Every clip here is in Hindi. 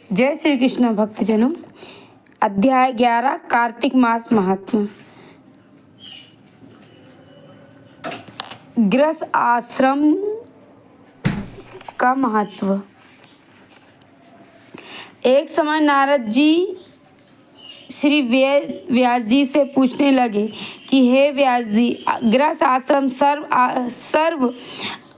जय श्री कृष्ण भक्तजनों। अध्याय 11 कार्तिक मास महात्मा। गृहस्थ आश्रम का महत्व। एक समय नारद जी श्री व्यास जी से पूछने लगे कि हे व्यास जी, गृहस्थ आश्रम सर्व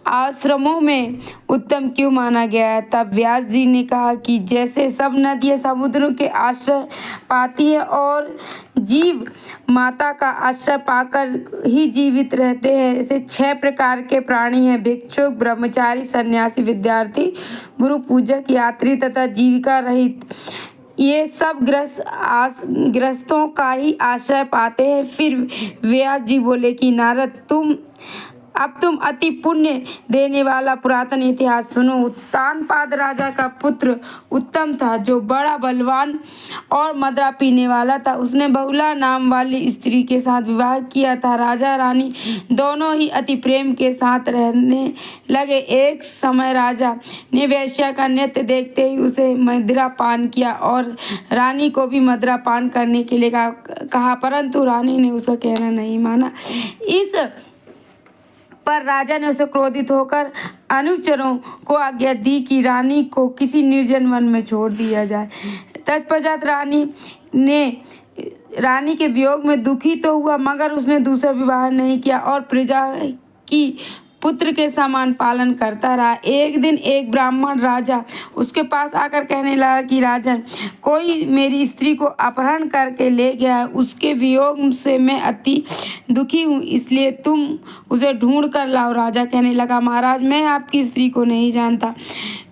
आश्रमों में उत्तम क्यों माना गया है। तब व्यास जी ने कहा कि जैसे सब नदियाँ समुद्रों के आश्रय पाती है और जीव माता का आश्रय पाकर ही जीवित रहते हैं, ऐसे 6 प्रकार के प्राणी हैं: भिक्षुक, ब्रह्मचारी, सन्यासी, विद्यार्थी, गुरु पूजक, यात्री तथा जीविका रहित। ये सब गृहस्थों का ही आश्रय पाते हैं। फिर व्यास जी बोले कि नारद, तुम अति पुण्य देने वाला पुरातन इतिहास सुनो। उत्तानपाद राजा का पुत्र उत्तम था, जो बड़ा बलवान और मदिरा पीने वाला था। उसने बहुला नाम वाली स्त्री के साथ विवाह किया था। राजा रानी दोनों ही अति प्रेम के साथ रहने लगे। एक समय राजा ने वेश्या का नृत्य देखते ही उसे मदिरा पान किया और रानी को भी मदिरा पान करने के लिए कहा, परंतु रानी ने उसका कहना नहीं माना। इस पर राजा ने उसे क्रोधित होकर अनुचरों को आज्ञा दी कि रानी को किसी निर्जन वन में छोड़ दिया जाए। तत्पश्चात रानी के वियोग में दुखी तो हुआ, मगर उसने दूसरा विवाह नहीं किया और प्रजा की पुत्र के समान पालन करता रहा। एक दिन एक ब्राह्मण राजा उसके पास आकर कहने लगा कि राजन, कोई मेरी स्त्री को अपहरण करके ले गया है। उसके वियोग से मैं अति दुखी हूँ, इसलिए तुम उसे ढूंढ कर लाओ। राजा कहने लगा, महाराज, मैं आपकी स्त्री को नहीं जानता,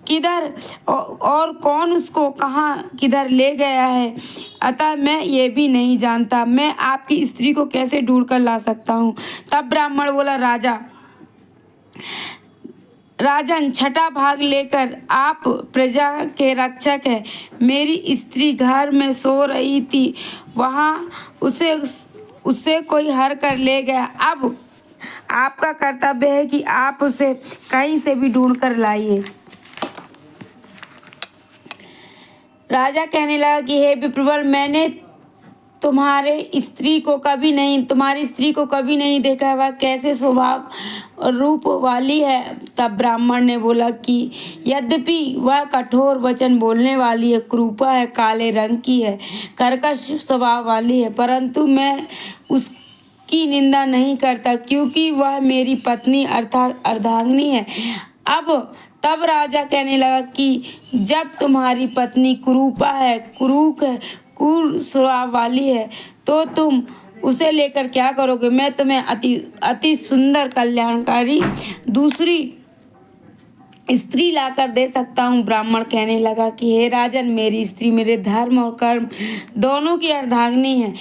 किधर और कौन उसको कहाँ किधर ले गया है, अतः मैं ये भी नहीं जानता। मैं आपकी स्त्री को कैसे ढूंढ कर ला सकता हूँ। तब ब्राह्मण बोला, राजन, छठा भाग लेकर आप प्रजा के रक्षक हैं। मेरी स्त्री घर में सो रही थी, वहाँ उसे कोई हर कर ले गया। अब आपका कर्तव्य है कि आप उसे कहीं से भी ढूंढ कर लाइए। राजा कहने लगा कि हे विप्रवर, मैंने तुम्हारी स्त्री को कभी नहीं देखा, वह कैसे स्वभाव और रूप वाली है। तब ब्राह्मण ने बोला कि यद्यपि वह कठोर वचन बोलने वाली है, क्रूपा है, काले रंग की है, कर्कश स्वभाव वाली है, परंतु मैं उसकी निंदा नहीं करता, क्योंकि वह मेरी पत्नी अर्थात अर्धांगिनी है। तब राजा कहने लगा कि जब तुम्हारी पत्नी कुरूपा है, क्रूर स्वभाव वाली है, तो तुम उसे लेकर क्या करोगे। मैं तुम्हें अति सुंदर कल्याणकारी दूसरी स्त्री लाकर दे सकता हूँ। ब्राह्मण कहने लगा कि हे राजन, मेरी स्त्री मेरे धर्म और कर्म दोनों की अर्धांगिनी है,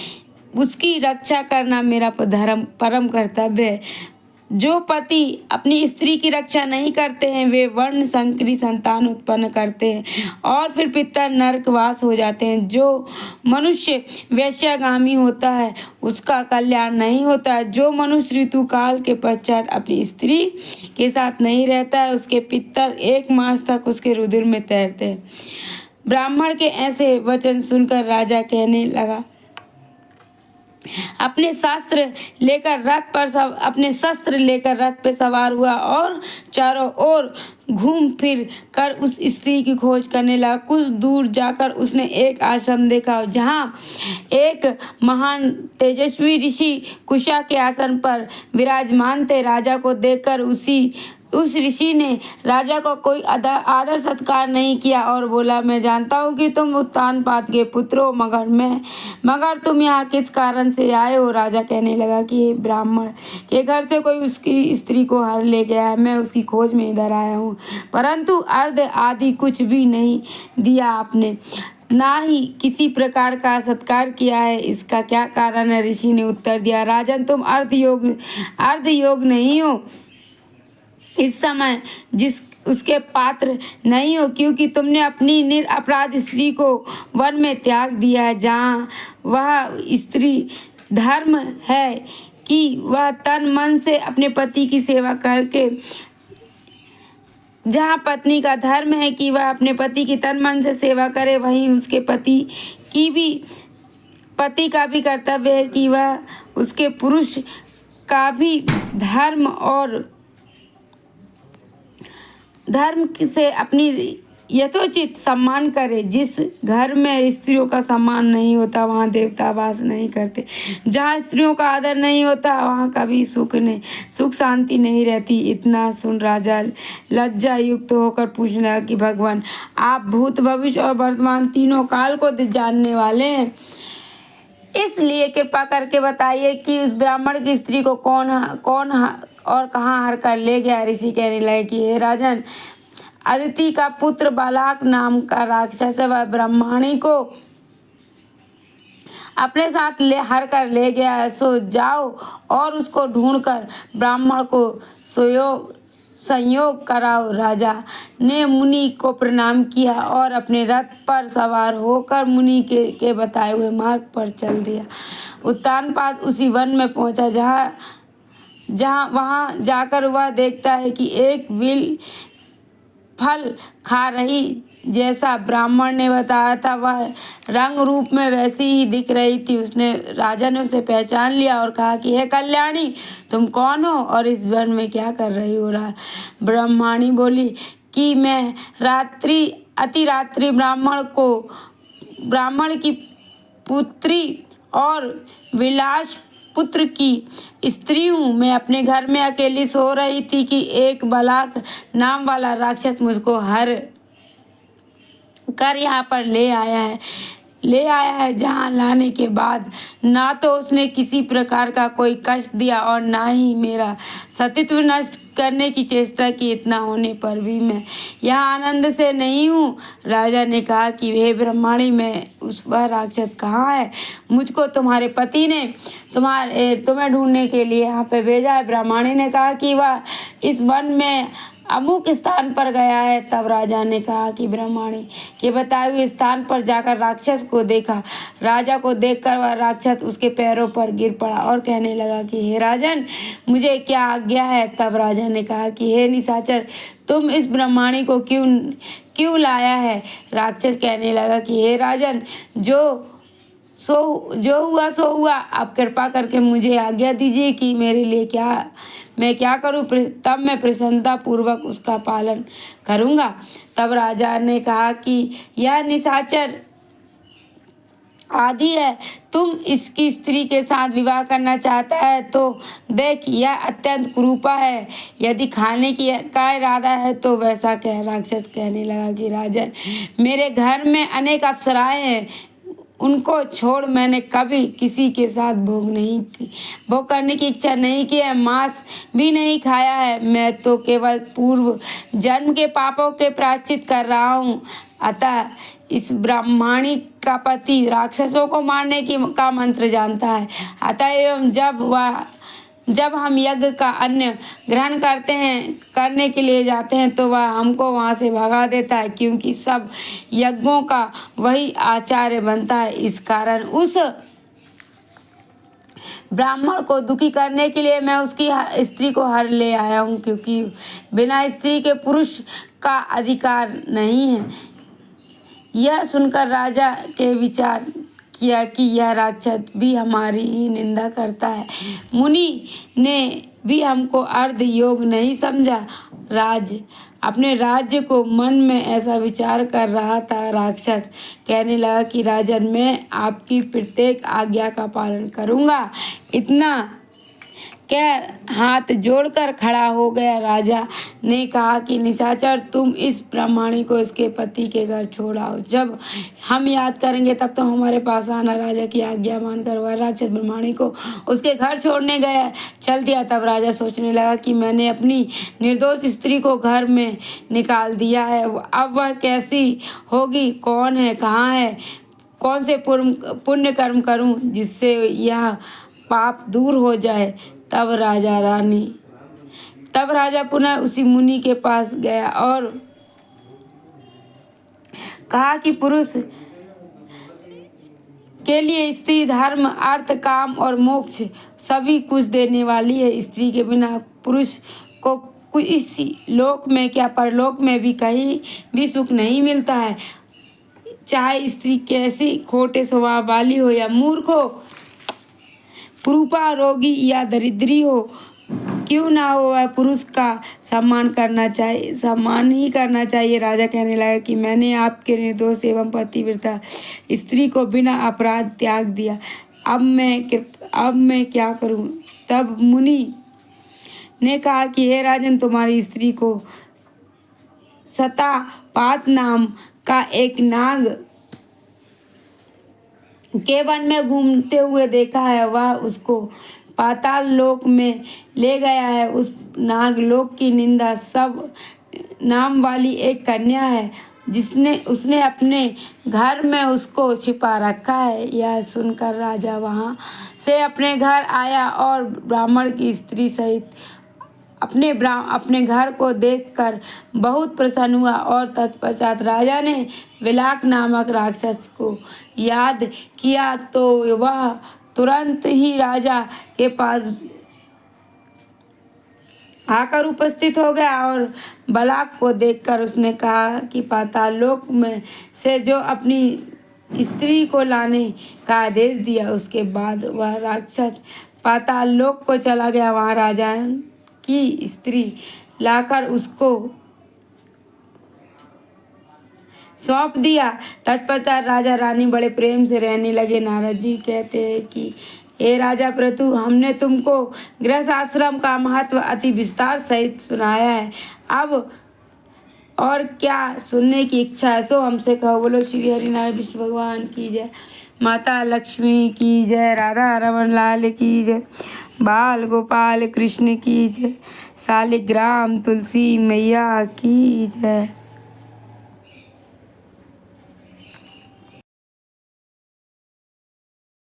उसकी रक्षा करना मेरा परम कर्तव्य है। जो पति अपनी स्त्री की रक्षा नहीं करते हैं, वे वर्ण संकरी संतान उत्पन्न करते हैं और फिर पितर नरकवास हो जाते हैं। जो मनुष्य वेश्यागामी होता है, उसका कल्याण नहीं होता है। जो मनुष्य ऋतु काल के पश्चात अपनी स्त्री के साथ नहीं रहता है, उसके पितर 1 मास तक उसके रुधिर में तैरते हैं। ब्राह्मण के ऐसे वचन सुनकर राजा कहने लगा, अपने शस्त्र लेकर रथ पर सवार हुआ और चारों ओर घूम फिर कर उस स्त्री की खोज करने लगा। कुछ दूर जाकर उसने एक आश्रम देखा, जहाँ एक महान तेजस्वी ऋषि कुशा के आसन पर विराजमान थे। राजा को देखकर उस ऋषि ने राजा को कोई आदर सत्कार नहीं किया और बोला, मैं जानता हूँ कि तुम उत्तानपाद के पुत्र हो, मगर तुम यहाँ किस कारण से आए हो। राजा कहने लगा कि ब्राह्मण के घर से कोई उसकी स्त्री को हर ले गया है, मैं उसकी खोज में इधर आया हूँ, परंतु अर्घ आदि कुछ भी नहीं दिया आपने, ना ही किसी प्रकार का सत्कार किया है, इसका क्या कारण है। ऋषि ने उत्तर दिया, राजन, तुम अर्ध योग नहीं हो, इस समय उसके पात्र नहीं हो, क्योंकि तुमने अपनी निरपराध स्त्री को वन में त्याग दिया है, जहाँ वह स्त्री धर्म है कि वह तन मन से अपने पति की सेवा करके जहाँ पत्नी का धर्म है कि वह अपने पति की तन मन से सेवा करे, वहीं उसके पति का भी कर्तव्य है कि वह उसके पुरुष का भी धर्म से अपनी यथोचित सम्मान करे। जिस घर में स्त्रियों का सम्मान नहीं होता वहाँ देवता वास नहीं करते। जहाँ स्त्रियों का आदर नहीं होता वहाँ कभी सुख शांति नहीं रहती। इतना सुन राजा लज्जा युक्त होकर पूछने लगा कि भगवान, आप भूत भविष्य और वर्तमान तीनों काल को जानने वाले हैं, इसलिए कृपा करके बताइए कि उस ब्राह्मण की स्त्री को कौन और कहाँ हर कर ले गया। ऋषि कहने लगे कि हे राजन, अदिति का पुत्र बालाक नाम का राक्षस वह ब्रह्माणी को अपने साथ हर कर ले गया है। सो जाओ और उसको ढूंढकर ब्राह्मण को संयोग कराओ। राजा ने मुनि को प्रणाम किया और अपने रथ पर सवार होकर मुनि के बताए हुए मार्ग पर चल दिया। उत्तानपाद उसी वन में पहुंचा जहाँ वहाँ जाकर वह देखता है कि एक विल फल खा रही जैसा ब्राह्मण ने बताया था, वह रंग रूप में वैसी ही दिख रही थी। राजा ने उसे पहचान लिया और कहा कि हे कल्याणी, तुम कौन हो और इस वन में क्या कर रही हो? ब्राह्मणी बोली कि मैं अति रात्रि ब्राह्मण की पुत्री और विलास पुत्र की स्त्री हूँ। मैं अपने घर में अकेली सो रही थी कि एक बलाक नाम वाला राक्षस मुझको हर कर यहाँ पर ले आया है, जहाँ लाने के बाद ना तो उसने किसी प्रकार का कोई कष्ट दिया और ना ही मेरा सतीत्व नष्ट करने की चेष्टा की। इतना होने पर भी मैं यहाँ आनंद से नहीं हूँ। राजा ने कहा कि हे ब्रह्माणी, वह राक्षस कहाँ है? मुझको तुम्हारे पति ने तुम्हें ढूंढने के लिए यहाँ पे भेजा है। ब्रह्माणी ने कहा कि वह इस वन में अमुक स्थान पर गया है। तब राजा ने कहा कि ब्रह्माणी के बताए हुए स्थान पर जाकर राक्षस को देखा। राजा को देखकर वह राक्षस उसके पैरों पर गिर पड़ा और कहने लगा कि हे राजन, मुझे क्या आज्ञा है? तब राजा ने कहा कि हे निशाचर, तुम इस ब्रह्माणी को क्यों लाया है? राक्षस कहने लगा कि हे राजन, जो हुआ सो हुआ। आप कृपा करके मुझे आज्ञा दीजिए कि मेरे लिए मैं क्या करूं, तब मैं प्रसन्नता पूर्वक उसका पालन करूंगा। तब राजा ने कहा कि यह निशाचर आदि है, तुम इसकी स्त्री के साथ विवाह करना चाहता है तो देख, यह अत्यंत कुरूपा है। यदि खाने का इरादा है तो वैसा कह। राक्षस कहने लगा कि राजन, मेरे घर में अनेक अप्सराएं हैं, उनको छोड़ मैंने कभी किसी के साथ भोग करने की इच्छा नहीं की है, मांस भी नहीं खाया है। मैं तो केवल पूर्व जन्म के पापों के प्रायश्चित कर रहा हूँ। अतः इस ब्राह्मणी का पति राक्षसों को मारने का मंत्र जानता है। अतः जब हम यज्ञ का अन्न ग्रहण करने के लिए जाते हैं तो वह हमको वहाँ से भगा देता है, क्योंकि सब यज्ञों का वही आचार्य बनता है। इस कारण उस ब्राह्मण को दुखी करने के लिए मैं उसकी स्त्री को हर ले आया हूँ, क्योंकि बिना स्त्री के पुरुष का अधिकार नहीं है। यह सुनकर राजा के विचार किया कि यह राक्षस भी हमारी ही निंदा करता है। मुनि ने भी हमको अर्ध योग नहीं समझा। अपने राज्य को मन में ऐसा विचार कर रहा था। राक्षस कहने लगा कि राजन, मैं आपकी प्रत्येक आज्ञा का पालन करूँगा। इतना कह हाथ जोड़कर खड़ा हो गया। राजा ने कहा कि निशाचर, तुम इस ब्राह्मणी को इसके पति के घर छोड़ आओ। जब हम याद करेंगे तब तो हमारे पास आना। राजा की आज्ञा मानकर वह राक्षस ब्राह्मणी को उसके घर छोड़ने चल दिया। तब राजा सोचने लगा कि मैंने अपनी निर्दोष स्त्री को घर में निकाल दिया है, अब वह कैसी होगी, कौन है, कहाँ है, कौन से पुण्य कर्म करूं जिससे यह पाप दूर हो जाए। तब राजा पुनः उसी मुनि के पास गया और कहा कि पुरुष के लिए स्त्री धर्म, अर्थ, काम और मोक्ष सभी कुछ देने वाली है। स्त्री के बिना पुरुष को कुछ इस लोक में क्या परलोक में भी कहीं भी सुख नहीं मिलता है। चाहे स्त्री कैसी खोटे स्वभाव वाली हो या मूर्ख हो, कुरूपा, रोगी या दरिद्री हो, क्यों ना हो, वह पुरुष का सम्मान ही करना चाहिए। राजा कहने लगा कि मैंने आपके निर्दोष एवं पतिव्रता स्त्री को बिना अपराध त्याग दिया। अब मैं क्या करूं? तब मुनि ने कहा कि हे राजन, तुम्हारी स्त्री को सतापात नाम का एक नाग के वन में घूमते हुए देखा है। वह उसको पाताल लोक में ले गया है। उस नागलोक की निंदा सब नाम वाली एक कन्या है, उसने अपने घर में उसको छिपा रखा है। यह सुनकर राजा वहाँ से अपने घर आया और ब्राह्मण की स्त्री सहित अपने घर को देखकर बहुत प्रसन्न हुआ। और तत्पश्चात राजा ने विलाक नामक राक्षस को याद किया तो वह तुरंत ही राजा के पास आकर उपस्थित हो गया और बलाक को देखकर उसने कहा कि पाताल लोक में से जो अपनी स्त्री को लाने का आदेश दिया। उसके बाद वह राक्षस पाताल लोक को चला गया। वहाँ राजा की स्त्री लाकर उसको सौंप दिया। तत्पश्चात राजा रानी बड़े प्रेम से रहने लगे। नारद जी कहते हैं कि हे राजा प्रतु, हमने तुमको गृहस्थ आश्रम का महत्व अति विस्तार सहित सुनाया है। अब और क्या सुनने की इच्छा है सो हमसे कहो। बोलो श्री हरिनारायण विष्णु भगवान की जय, माता लक्ष्मी की जय, राधा रमन लाल की जय, बाल गोपाल कृष्ण की जय, शालिग्राम तुलसी मैया की जय।